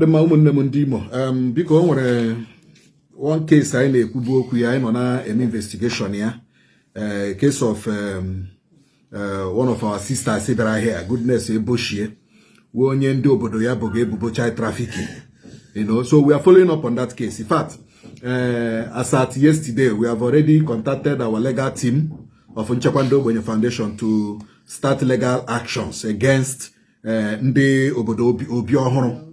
the Maumundimo, because one case I na-ekwubu okwu ya nọ na an investigation ya, case of one of our sisters bịara here, goodness eboshie, onye ndị obodo ya bogo ebubo child trafficking. You know, so we are following up on that case. In fact, as at yesterday, we have already contacted our legal team of Nchekwando Ogbenye Foundation to start legal actions against ndị obodo Obiohuru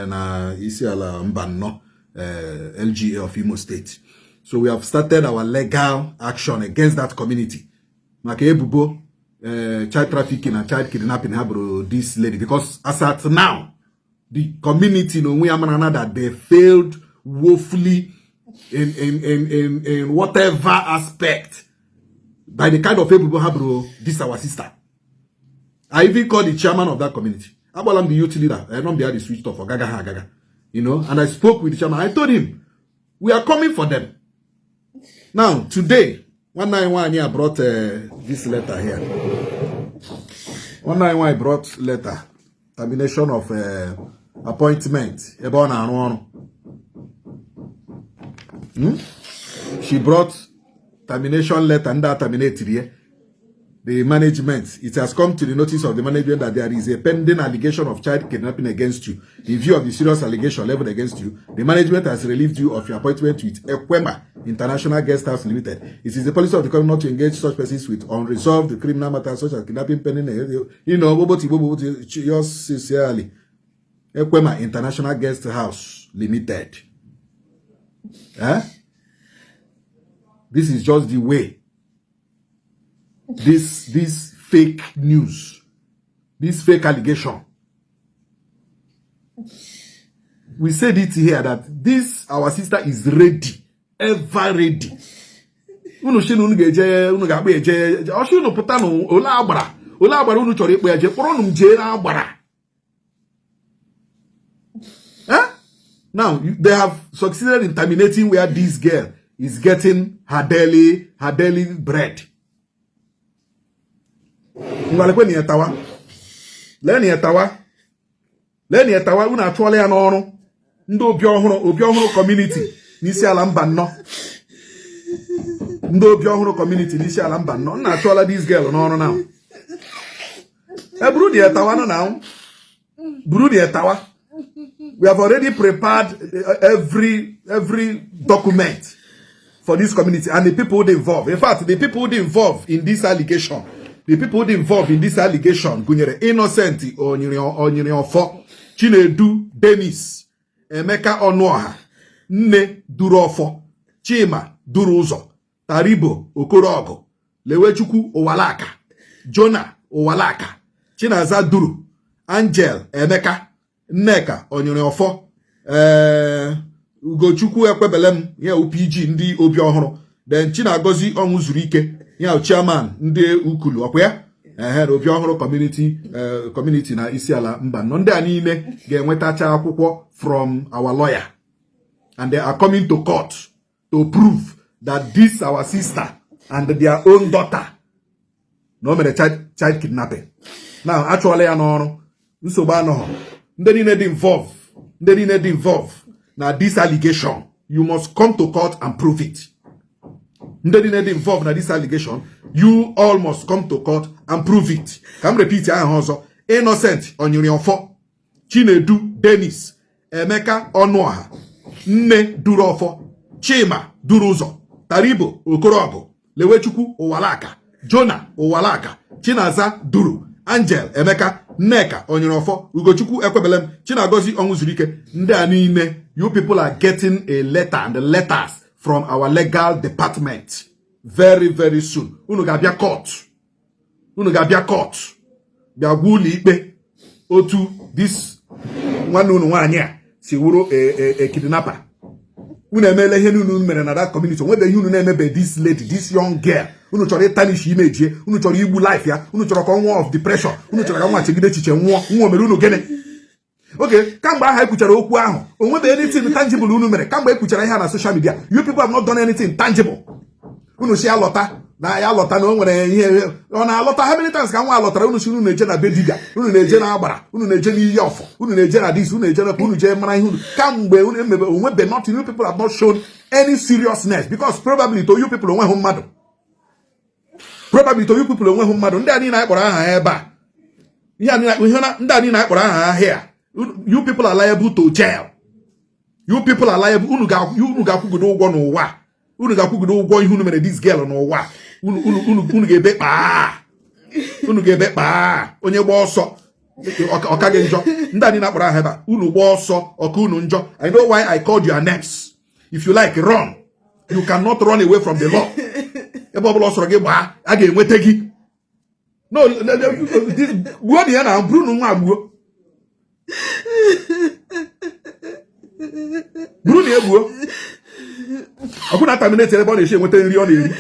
na Isiala Mbano, LGA of Imo State. So we have started our legal action against that community. Maka ebubo child trafficking and child kidnapping habro this lady, because as at now, the community no we are that they failed woefully in whatever aspect by the kind of people habro this our sister. I even called the chairman of that community. I'm the youth leader. I don't be the switched off for gaga. You know, and I spoke with the chairman. I told him, we are coming for them. Now, today, 191 here brought this letter here. 191 I brought letter. Termination of appointment. She brought termination letter and that terminated here. The management, it has come to the notice of the management that there is a pending allegation of child kidnapping against you. In view of the serious allegation leveled against you, the management has relieved you of your appointment with Ekwema International Guest House Limited. It is the policy of the government not to engage such persons with unresolved criminal matters such as kidnapping, pending, you know, yours sincerely, Ekwema International Guest House Limited. This is just the way. This fake news, this fake allegation. We said it here that this our sister is ready, ever ready. Unu shinu unu geje unu ga agba eje oshinu puta no ola agbara unu choro ikpo eje kporo nu je na agbara. Now they have succeeded in terminating where this girl is getting her daily bread. Leni etawa una atwole ya n'ọrụ ndị Obiohuru community n'Isiala Mbano. Ndị Obiohuru community n'Isiala Mbano na atwala this girl n'ọrụ now. Buru di etawa no now. Buru di etawa. We have already prepared every document for this community and the people involved. In fact, the people involved in this allegation, gunyere Innocent Onyiriofo, Chinedu Dennis, Emeka Onuoha, Nne Durofo, Chima Duruzo, Taribo Okorogo, Lewechukwu Owalaka, Jonah Owalaka, Chinaza Duru, Angel Emeka, Nneka Onyiriofo, Ugochukwu Ekwebelem, ya UPG ndị Obiohuru, then Chinagozi Onwuzurike, ya chairman ndị Ukulu ọkwa Obiohuru community na Isiala Mbano. Ndị a niile ga-enwetacha akwụkwọ from our lawyer, and they are coming to court to prove that this our sister and their own daughter no mere child kidnapping. Now actually ya n'ọrụ nsogbu anọghọ ndị niile dị involved na this allegation. You must come to court and prove it. Ndị involved in this allegation, you all must come to court and prove it. Come repeat ya ọzọ. Innocent Onyiriofo, Chinedu Dennis, Emeka Onuoha, Nne Durofo, Chima Duruzo, Taribo Okorogo, Lewechukwu Owalaka, Jonah Owalaka, Chinaza Duru, Angel Emeka, Nneka Onyiriofo, Ugochukwu Ekwebelem, Chinagozi Onwuzurike. Ndị a niile, you people are getting a letter and the letters from our legal department very, very soon. Unu ga-abịa court. Bịa gwuli ikpe otu this nwanne unu nwaanyị a si wuru a kidnapper. Unu emele ihe unu mere na that community. Nwede ihe unu na-emebe this lady, this young girl. Unu chọrọ itanish image, unu chọrọ igbu life ya, unu chọrọ ka nwa of depression, unu chọrọ ka nwa chegide echiche nwa mere unu gene. Okay, kamgbe aha ekwuchara okwu ahụ, onwebe anything tangible unu mere. Kamgbe ekwuchara ihe na social media, you people have not done anything tangible. Unu si alọta na ya lọta na o nwere ihe ọ na-alọta ha many times ka nwa alọtara unu si unu na-eje na bediga unu na-eje na agbara unu na-eje n'iyi ọfọ unu na-eje na dis unu na-eje na unu jee mara ihe unu kamgbe unu emebe onwebe not you people have not shown any seriousness because probably to you people onweghị mmadụ ndị a niile akpọrọ aha ebe a ndị a niile akpọrọ aha here you people are liable to jail you people are liable unu ga-akwụgodo ụgwọ n'ụwa unu ga-akwụgodo ụgwọ ihe unu mere this girl n'ụwa unu ga-ebe kpaa onye gba ọsọ ọka gị njọ ndị a niile akpọrọ aha ebe a unu gba ọsọ ọka unu njọ. I know why I called your names. If you like run, you cannot run away from the law. Ebe ọbụla ọsọrọ gị gbaa a ga-enweta gị. No, gbuo dị ya na buru nwa agbuo buru na egbuo ọkụ na terminate ebe ọ na-eche enweta nri ọ na-eri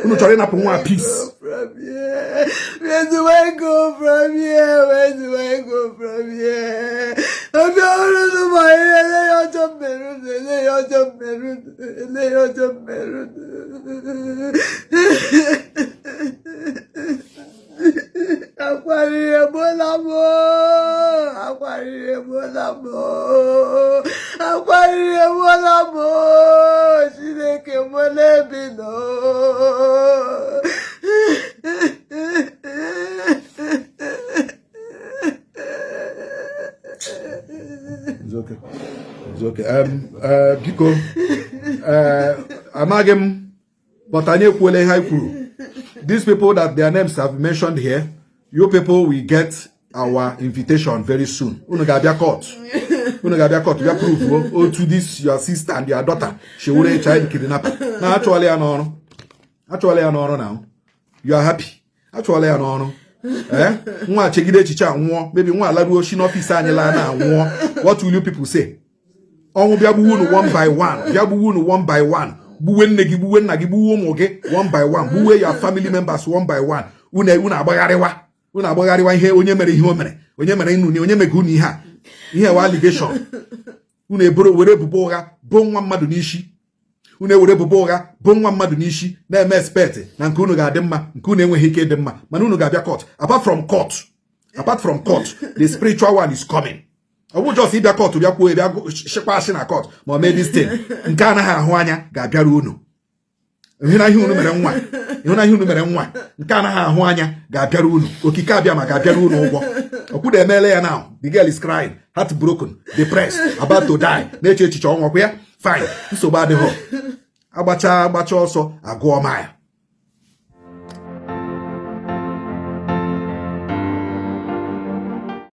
unu chọrọ ịnapụ nwa peace. Where do I go from here? Where do I go from here? Obiohuru It's okay. Biko, amaghị m, but anyị ekwuole ha kwuru. These people that their names have mentioned here, you people will get our invitation very soon. Unu ga-abịa court. We prove to this your sister and your daughter. She were a child kidnapper. Now actually an honor now. You are happy. Actually an honor. Nwa chegide echiche anwụọ maybe nwa alaruo shi n'ọfịs anyị laa na anwụọ. What will you people say? Ọnwụ bịa gbuwo unu one by one. Gbuwe nne gị, gbuwe nna gị, gbuwe ụmụ gị one by one. Gbuwe your family members one by one. Unu agbagharịwa ihe onye mere ihe o mere. Onye mere inu ni onye mege unu ihe wa allegation. Unu eboro were ebubo ụgha bo nwa mmadụ n'isi. Unu ewere ebubo ụgha bo nwa mmadụ n'isi na-eme expect na nke unu ga-adị mma nke unu enweghị ike ịdị mma mana unu ga-abịa court. Apart from court the spiritual one is coming. Ọ bụ just ịbịa court bịa kwuo bịa shikwa asị na court ma mee this thing nke anaghị ahụ anya ga-abịara unu. Ihe na ihe unu mere nwa nke anaghị ahụ anya ga-abịara unu. Okike abịa ma ga-abịara unu ụgwọ. Okwuda emele ya now. The girl is crying, heartbroken, depressed, about to die. Na-eche echiche ọnwụ kwa ya. Fine, nsogbu adịghị. Agbacha ọsọ agụọ maya.